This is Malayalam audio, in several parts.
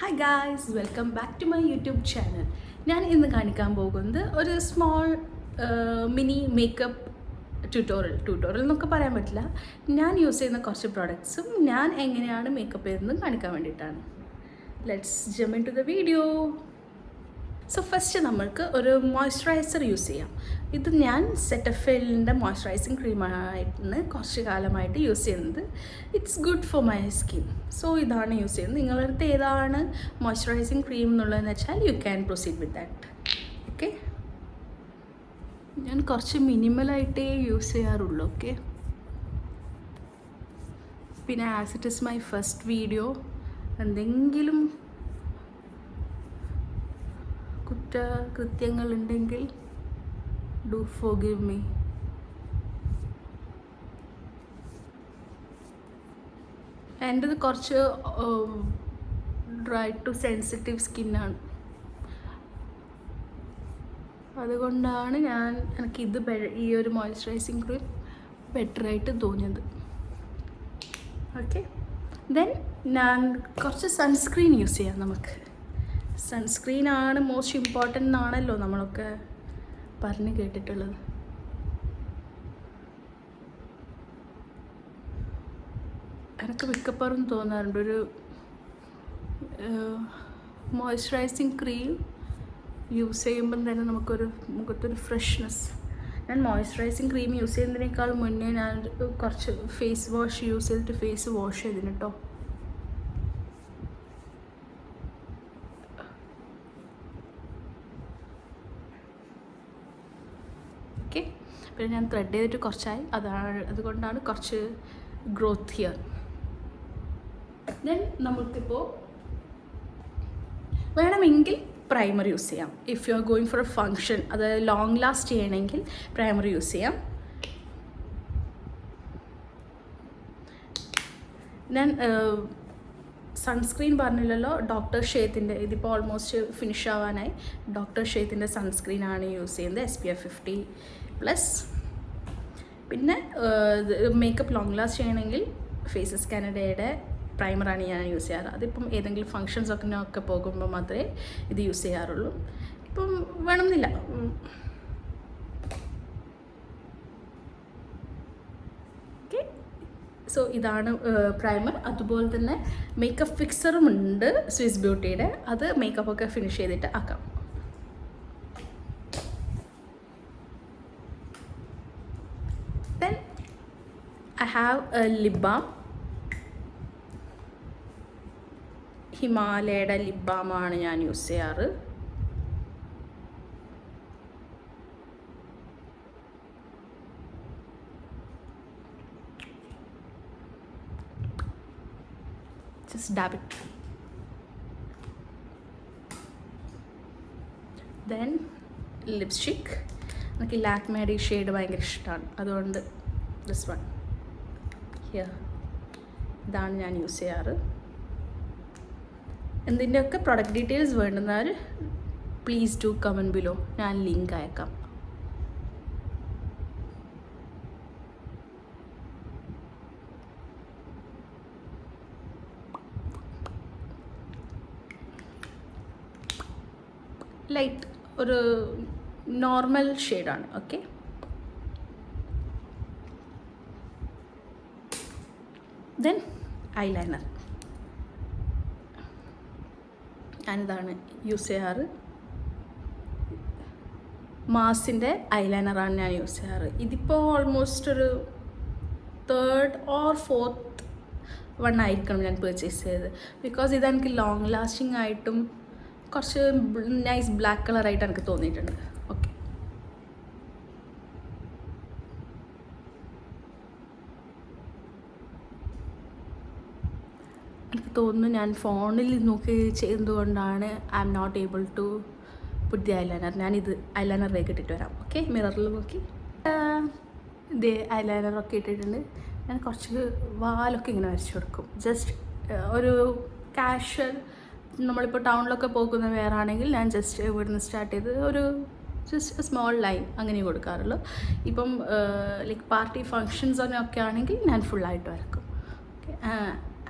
Hi guys, welcome back to my YouTube channel. ഞാൻ ഇന്ന് കാണിക്കാൻ പോകുന്നത് ഒരു സ്മോൾ മിനി മേക്കപ്പ് ട്യൂട്ടോറിയൽ എന്നൊക്കെ പറയാൻ പറ്റില്ല. ഞാൻ യൂസ് ചെയ്യുന്ന കുറച്ച് പ്രോഡക്ട്സും ഞാൻ എങ്ങനെയാണ് മേക്കപ്പ് ചെയ്യുന്നത് കാണിക്കാൻ വേണ്ടിയിട്ടാണ്. Let's jump into the video. So first നമ്മൾക്ക് ഒരു മോയ്സ്ചറൈസർ യൂസ് ചെയ്യാം. ഇത് ഞാൻ സെറ്റഫിലിൻ്റെ മോയ്സ്ചറൈസിങ് ക്രീമായിട്ടാണ് കുറച്ച് കാലമായിട്ട് യൂസ് ചെയ്യുന്നത്. It's good for my skin. So ഇതാണ് യൂസ് ചെയ്യുന്നത്. നിങ്ങളുടെ അടുത്ത് ഏതാണ് മോയ്സ്ചറൈസിങ് ക്രീം എന്നുള്ളതെന്ന് വെച്ചാൽ you can proceed with that. Okay, ഞാൻ കുറച്ച് മിനിമലായിട്ടേ യൂസ് ചെയ്യാറുള്ളൂ. ഓക്കെ, പിന്നെ as it is my first video, എന്തെങ്കിലും കുറ്റകൃത്യങ്ങളുണ്ടെങ്കിൽ ഡു ഫോർഗിവ് മീ. എൻ്റെത് കുറച്ച് ഡ്രൈ ടു സെൻസിറ്റീവ് സ്കിന്നാണ്. അതുകൊണ്ടാണ് എനിക്കിത് ഈ ഒരു മോയ്സ്ചറൈസിങ് ക്രീം ബെറ്ററായിട്ട് തോന്നിയത്. ഓക്കെ, ദെൻ ഞാൻ കുറച്ച് സൺസ്ക്രീൻ യൂസ് ചെയ്യാം. നമുക്ക് സൺസ്ക്രീനാണ് മോസ്റ്റ് ഇമ്പോർട്ടൻ്റ് എന്നാണല്ലോ നമ്മളൊക്കെ പറഞ്ഞ് കേട്ടിട്ടുള്ളത്. എനിക്ക് മിക്കപ്പോഴും തോന്നാറുണ്ട് ഒരു മോയ്സ്ചറൈസിങ് ക്രീം യൂസ് ചെയ്യുമ്പം തന്നെ നമുക്കൊരു മുഖത്തൊരു ഫ്രഷ്നെസ്. ഞാൻ മോയ്സ്ചറൈസിങ് ക്രീം യൂസ് ചെയ്യുന്നതിനേക്കാൾ മുന്നേ ഞാൻ കുറച്ച് ഫേസ് വാഷ് യൂസ് ചെയ്തിട്ട് ഫേസ് വാഷ് ചെയ്തിന് കേട്ടോ. ഓക്കെ, പിന്നെ ഞാൻ ത്രെഡ് ചെയ്തിട്ട് കുറച്ചായി, അതുകൊണ്ടാണ് കുറച്ച് ഗ്രോത്ത് ഹിയർ. ദെൻ നമുക്കിപ്പോൾ വേണമെങ്കിൽ പ്രൈമർ യൂസ് ചെയ്യാം. If you are going for A function, അത് ലോങ് ലാസ്റ്റ് ചെയ്യണമെങ്കിൽ പ്രൈമർ യൂസ് ചെയ്യാം. ഞാൻ സൺസ്ക്രീൻ പറഞ്ഞില്ലല്ലോ, ഡോക്ടർ ഷേത്തിൻ്റെ, ഇതിപ്പോൾ ഓൾമോസ്റ്റ് ഫിനിഷ് ആവാനായി. ഡോക്ടർ ഷേത്തിൻ്റെ സൺസ്ക്രീനാണ് യൂസ് ചെയ്യുന്നത്, SPF 50+. പിന്നെ മേക്കപ്പ് ലോങ് ലാസ്റ്റ് ചെയ്യണമെങ്കിൽ ഫേസസ് കാനഡയുടെ പ്രൈമറാണ് ഞാൻ യൂസ് ചെയ്യാറ്. അതിപ്പം ഏതെങ്കിലും ഫങ്ഷൻസൊക്കെ പോകുമ്പോൾ മാത്രമേ ഇത് യൂസ് ചെയ്യാറുള്ളൂ. ഇപ്പം വേണമെന്നില്ല. ഓക്കെ, സോ ഇതാണ് പ്രൈമർ. അതുപോലെ തന്നെ മേക്കപ്പ് ഫിക്സറും ഉണ്ട് സ്വിസ് ബ്യൂട്ടിയുടെ. അത് മേക്കപ്പൊക്കെ ഫിനിഷ് ചെയ്തിട്ട് ആക്കാം. Then I have a lip balm. ഹിമാലയയുടെ ലിപ് ബാമാണ് ഞാൻ യൂസ് ചെയ്യാറ്. Just dab it. Then lipstick. എനിക്ക് ലാക്മേയുടെ ഈ ഷെയ്ഡ് ഭയങ്കര ഇഷ്ടമാണ്, അതുകൊണ്ട് ദിസ് വൺ ഹിയർ, ഇതാണ് ഞാൻ യൂസ് ചെയ്യാറ്. എന്തിൻ്റെയൊക്കെ പ്രൊഡക്റ്റ് ഡീറ്റെയിൽസ് വേണ്ടുന്നവർ പ്ലീസ് ഡു കമൻറ്റ് ബിലോ, ഞാൻ ലിങ്ക് അയക്കാം. ലൈറ്റ് ഒരു നോർമൽ ഷെയ്ഡാണ്. Okay, then eyeliner. ഞാനിതാണ് യൂസ് ചെയ്യാറ്. മാസിൻ്റെ ഐലൈനറാണ് ഞാൻ യൂസ് ചെയ്യാറ്. ഇതിപ്പോൾ ഓൾമോസ്റ്റ് ഒരു 3rd or 4th വൺ ആയിരിക്കണം ഞാൻ പർച്ചേസ് ചെയ്തത്. ബിക്കോസ് ഇതെനിക്ക് ലോങ് ലാസ്റ്റിംഗ് ആയിട്ടും കുറച്ച് നൈസ് ബ്ലാക്ക് കളറായിട്ട് എനിക്ക് തോന്നിയിട്ടുണ്ട്. ഓക്കെ, എനിക്ക് തോന്നുന്നു ഞാൻ ഫോണിൽ നോക്കി ചെയ്യുന്നതുകൊണ്ടാണ് I am not able to put the eyeliner. ഞാനിത് ഐലൈനറിലേക്ക് ഇട്ടിട്ട് വരാം. ഓക്കെ, മിററിൽ നോക്കി ഇതേ ഐലൈനറൊക്കെ ഇട്ടിട്ടുണ്ട്. ഞാൻ കുറച്ച് വാലൊക്കെ ഇങ്ങനെ വരച്ചു കൊടുക്കും. ജസ്റ്റ് ഒരു കാഷ്വൽ, നമ്മളിപ്പോൾ ടൗണിലൊക്കെ പോകുന്ന വേറാണെങ്കിൽ ഞാൻ ജസ്റ്റ് ഇവിടുന്ന് സ്റ്റാർട്ട് ചെയ്ത് ഒരു ജസ്റ്റ് സ്മോൾ ലൈൻ അങ്ങനെ കൊടുക്കാറുള്ളൂ. ഇപ്പം ലൈക്ക് പാർട്ടി ഫങ്ഷൻസൊക്കെ ആണെങ്കിൽ ഞാൻ ഫുള്ളായിട്ട് വരക്കും. Okay,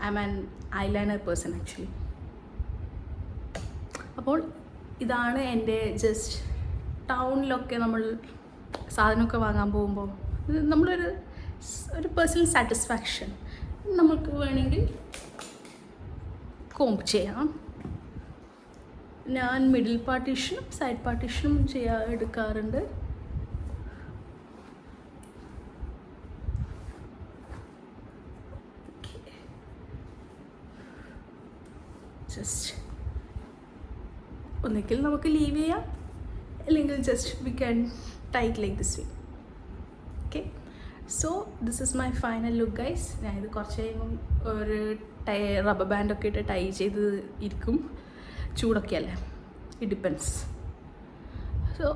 I am an eyeliner person actually. അപ്പോൾ ഇതാണ് എൻ്റെ ജസ്റ്റ് ടൗണിലൊക്കെ നമ്മൾ സാധനമൊക്കെ വാങ്ങാൻ പോകുമ്പോൾ ഒരു പേഴ്സണൽ സാറ്റിസ്ഫാക്ഷൻ നമുക്ക് വേണമെങ്കിൽ കോംബ് ചെയ്യാം. ഞാൻ മിഡിൽ പാർട്ടീഷനും സൈഡ് പാർട്ടീഷനും എടുക്കാറുണ്ട്. ജസ്റ്റ് ഒന്നുകിൽ നമുക്ക് ലീവ് ചെയ്യാം, അല്ലെങ്കിൽ just we can tight like this way. Okay, so this is my final look guys. ഞാനിത് കുറച്ച് കഴിയുമ്പം ഒരു റബ്ബർ ബാൻഡൊക്കെ ഇട്ട് ടൈ ചെയ്ത് ഇരിക്കും. ചൂടൊക്കെ അല്ലേ, it depends. So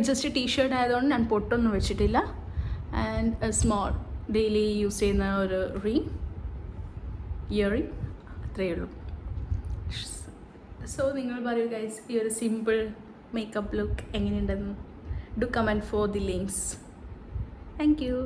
just t shirt ആയതുകൊണ്ട് ഞാൻ പൊട്ടൊന്നും വെച്ചിട്ടില്ല. ആൻഡ് സ്മോൾ ഡെയിലി യൂസ് ചെയ്യുന്ന ഒരു ഇയറിങ്, അത്രയേ ഉള്ളൂ. സോ നിങ്ങൾ പറയൂ ഗൈസ്, ഈ ഒരു സിമ്പിൾ മേക്കപ്പ് ലുക്ക് എങ്ങനെയുണ്ടെന്ന്. Do comment for the links. Thank you.